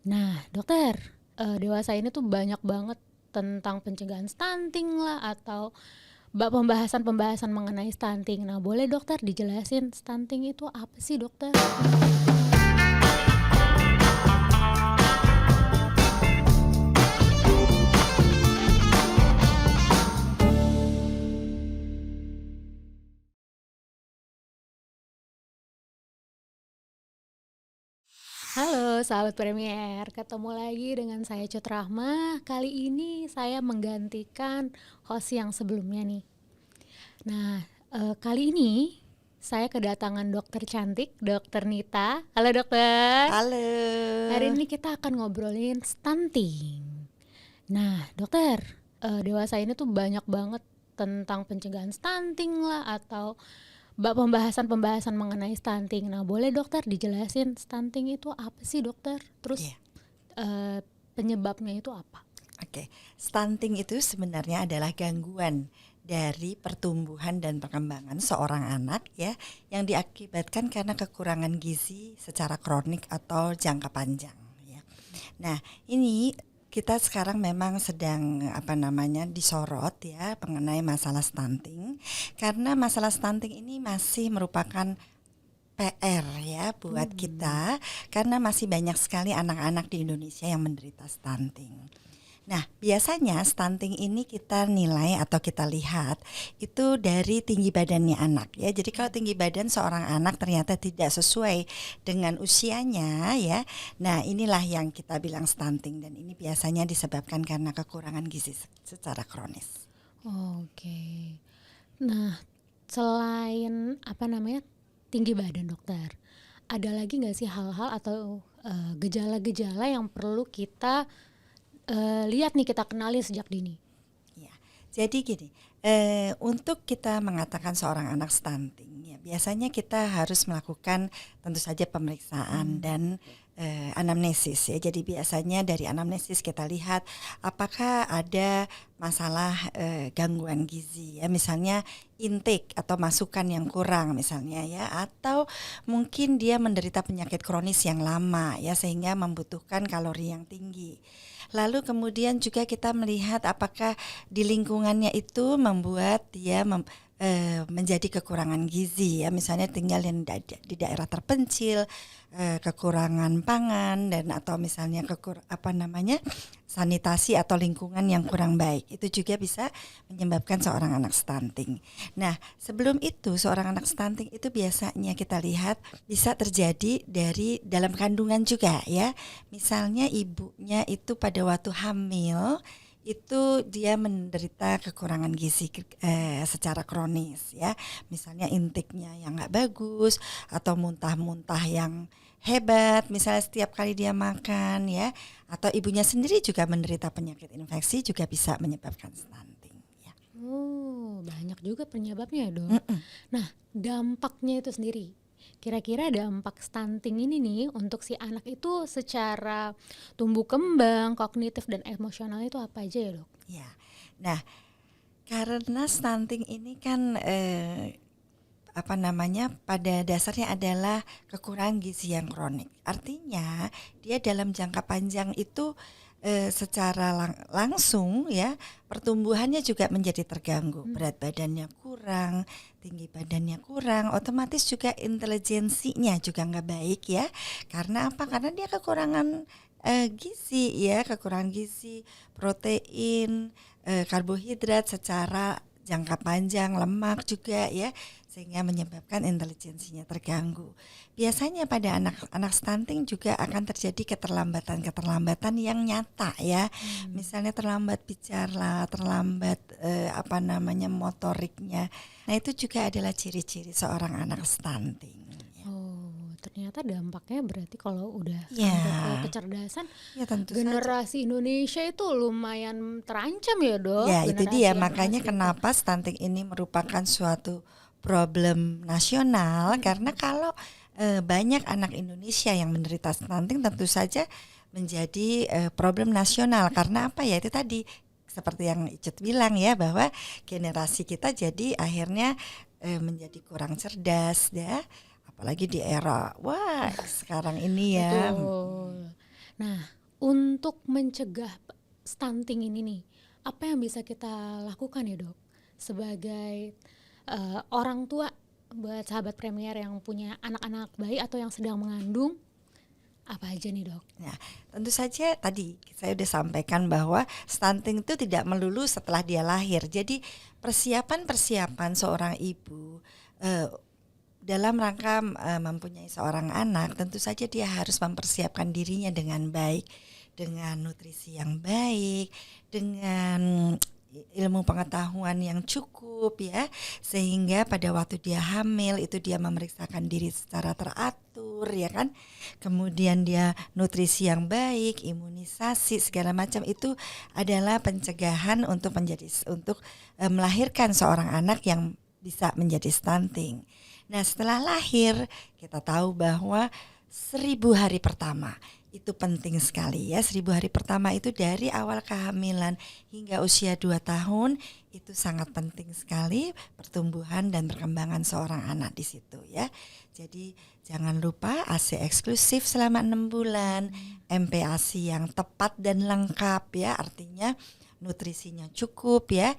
Nah, dokter, dewasa ini tuh banyak banget tentang pencegahan stunting lah atau pembahasan-pembahasan mengenai stunting. Nah, boleh dokter dijelasin stunting itu apa sih, dokter? Halo sahabat Premier, ketemu lagi dengan saya Cut Rahma. Kali ini saya menggantikan host yang sebelumnya nih. Nah, kali ini saya kedatangan dokter cantik, dokter Nita. Halo dokter. Halo. Hari ini kita akan ngobrolin stunting. Nah, dokter, dewasa ini tuh banyak banget tentang pencegahan stunting lah atau pembahasan-pembahasan mengenai stunting. Nah, boleh dokter dijelasin stunting itu apa sih, dokter? Terus Iya, penyebabnya itu apa? oke. Stunting itu sebenarnya adalah gangguan dari pertumbuhan dan perkembangan seorang anak ya yang diakibatkan karena kekurangan gizi secara kronik atau jangka panjang ya. Nah, ini kita sekarang memang sedang disorot ya mengenai masalah stunting karena masalah stunting ini masih merupakan PR ya buat kita karena masih banyak sekali anak-anak di Indonesia yang menderita stunting. Nah, biasanya stunting ini kita nilai atau kita lihat itu dari tinggi badannya anak ya. Jadi kalau tinggi badan seorang anak ternyata tidak sesuai dengan usianya ya. Nah, inilah yang kita bilang stunting dan ini biasanya disebabkan karena kekurangan gizi secara kronis. Oke. Nah, selain tinggi badan, dokter, ada lagi nggak sih hal-hal atau gejala-gejala yang perlu kita lihat nih, kita kenali sejak dini? Ya, jadi gini, untuk kita mengatakan seorang anak stunting, ya biasanya kita harus melakukan tentu saja pemeriksaan dan anamnesis ya. Jadi biasanya dari anamnesis kita lihat apakah ada masalah gangguan gizi ya, misalnya intake atau masukan yang kurang misalnya ya, atau mungkin dia menderita penyakit kronis yang lama ya sehingga membutuhkan kalori yang tinggi. Lalu kemudian juga kita melihat apakah di lingkungannya itu membuat dia menjadi kekurangan gizi ya, misalnya tinggal di daerah terpencil, kekurangan pangan dan atau misalnya sanitasi atau lingkungan yang kurang baik, itu juga bisa menyebabkan seorang anak stunting. Nah, sebelum itu seorang anak stunting itu biasanya kita lihat bisa terjadi dari dalam kandungan juga ya. Misalnya ibunya itu pada waktu hamil itu dia menderita kekurangan gizi secara kronis ya, misalnya intake-nya yang nggak bagus atau muntah-muntah yang hebat misalnya setiap kali dia makan ya, atau ibunya sendiri juga menderita penyakit infeksi juga bisa menyebabkan stunting ya. Oh, banyak juga penyebabnya ya, dok. Nah, dampaknya itu sendiri. Kira-kira dampak stunting ini nih untuk si anak itu secara tumbuh kembang, kognitif dan emosional itu apa aja ya, dok? Ya, nah karena stunting ini kan pada dasarnya adalah kekurangan gizi yang kronik. Artinya dia dalam jangka panjang itu secara langsung ya pertumbuhannya juga menjadi terganggu. Berat badannya kurang, tinggi badannya kurang, otomatis juga intelijensinya juga nggak baik ya. Karena apa? Karena dia kekurangan gizi ya, kekurangan gizi, protein, karbohidrat secara jangka panjang, lemak juga ya, sehingga menyebabkan intelijensinya terganggu. Biasanya pada anak-anak stunting juga akan terjadi keterlambatan yang nyata ya. Misalnya terlambat bicara, terlambat motoriknya. Nah, itu juga adalah ciri-ciri seorang anak stunting. Oh, ternyata dampaknya berarti kalau udah Ya, sampai ke kecerdasan, ya tentu saja. generasi Indonesia itu lumayan terancam ya, dok? Ya, itu Generasi dia yang makanya asli itu. kenapa stunting ini merupakan suatu problem nasional karena kalau banyak anak Indonesia yang menderita stunting tentu saja menjadi problem nasional karena apa ya, itu tadi seperti yang Icut bilang ya, bahwa generasi kita jadi akhirnya menjadi kurang cerdas ya, apalagi di era wah sekarang ini ya. Betul. Nah, untuk mencegah stunting ini nih, apa yang bisa kita lakukan ya dok? Sebagai orang tua buat sahabat Premier yang punya anak-anak bayi atau yang sedang mengandung, apa aja nih dok? Nah, tentu saja tadi saya sudah sampaikan bahwa stunting itu tidak melulu setelah dia lahir. Jadi persiapan-persiapan seorang ibu dalam rangka mempunyai seorang anak, tentu saja dia harus mempersiapkan dirinya dengan baik, dengan nutrisi yang baik, dengan ilmu pengetahuan yang cukup ya, sehingga pada waktu dia hamil itu dia memeriksakan diri secara teratur ya kan. Kemudian dia nutrisi yang baik, imunisasi segala macam itu adalah pencegahan untuk melahirkan seorang anak yang bisa menjadi stunting. Nah, setelah lahir kita tahu bahwa 1000 hari pertama itu penting sekali ya. 1000 hari pertama itu dari awal kehamilan hingga usia 2 tahun itu sangat penting sekali pertumbuhan dan perkembangan seorang anak di situ ya. Jadi jangan lupa ASI eksklusif selama 6 bulan, MPASI yang tepat dan lengkap ya, artinya nutrisinya cukup ya,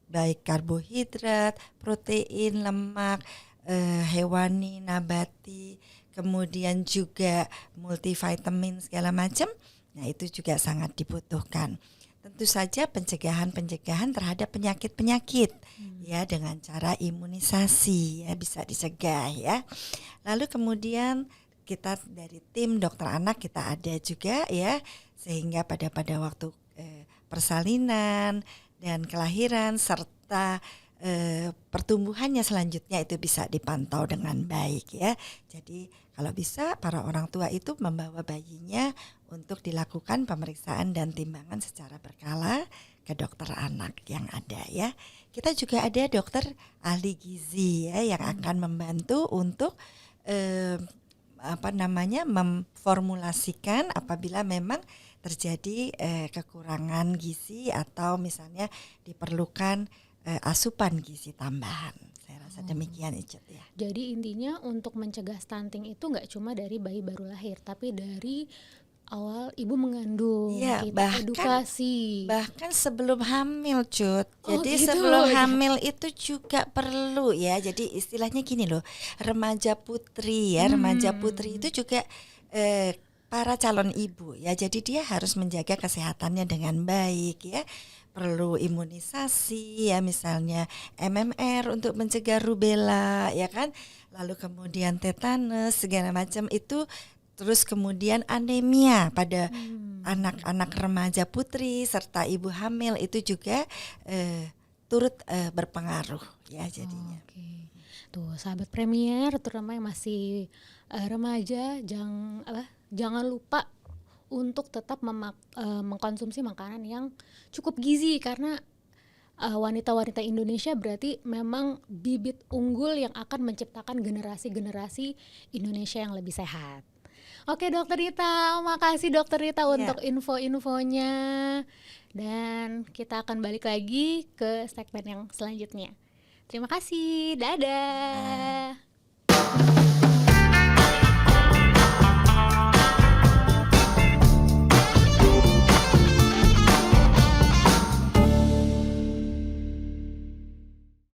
baik karbohidrat, protein, lemak, hewani, nabati, kemudian juga multivitamin segala macam. Nah, itu juga sangat dibutuhkan. Tentu saja pencegahan terhadap penyakit-penyakit ya, dengan cara imunisasi ya, bisa dicegah ya. Lalu kemudian kita dari tim dokter anak kita ada juga ya, sehingga pada waktu persalinan dan kelahiran serta pertumbuhannya selanjutnya itu bisa dipantau dengan baik ya. Jadi kalau bisa para orang tua itu membawa bayinya untuk dilakukan pemeriksaan dan timbangan secara berkala ke dokter anak yang ada ya. Kita juga ada dokter ahli gizi ya yang akan membantu untuk memformulasikan apabila memang terjadi kekurangan gizi atau misalnya diperlukan asupan gizi tambahan. Saya rasa demikian Icut ya. Jadi intinya untuk mencegah stunting itu nggak cuma dari bayi baru lahir, tapi dari awal ibu mengandung, ya, kita edukasi. Bahkan sebelum hamil Cut. Oh, Jadi gitu. sebelum hamil itu juga perlu ya. Jadi istilahnya gini loh, remaja putri ya. Remaja putri itu juga para calon ibu ya. Jadi dia harus menjaga kesehatannya dengan baik ya. Perlu imunisasi ya, misalnya MMR untuk mencegah rubella ya kan. Lalu kemudian tetanus segala macam itu. Terus kemudian anemia pada anak-anak remaja putri serta ibu hamil itu juga turut berpengaruh ya jadinya. Oke. Tuh sahabat Premier terutama yang masih remaja, jangan lupa untuk tetap mengkonsumsi makanan yang cukup gizi, karena wanita-wanita Indonesia berarti memang bibit unggul yang akan menciptakan generasi-generasi Indonesia yang lebih sehat. Oke Dokter Rita, makasih Dokter Rita untuk info-infonya. Dan kita akan balik lagi ke segmen yang selanjutnya. Terima kasih, dadah.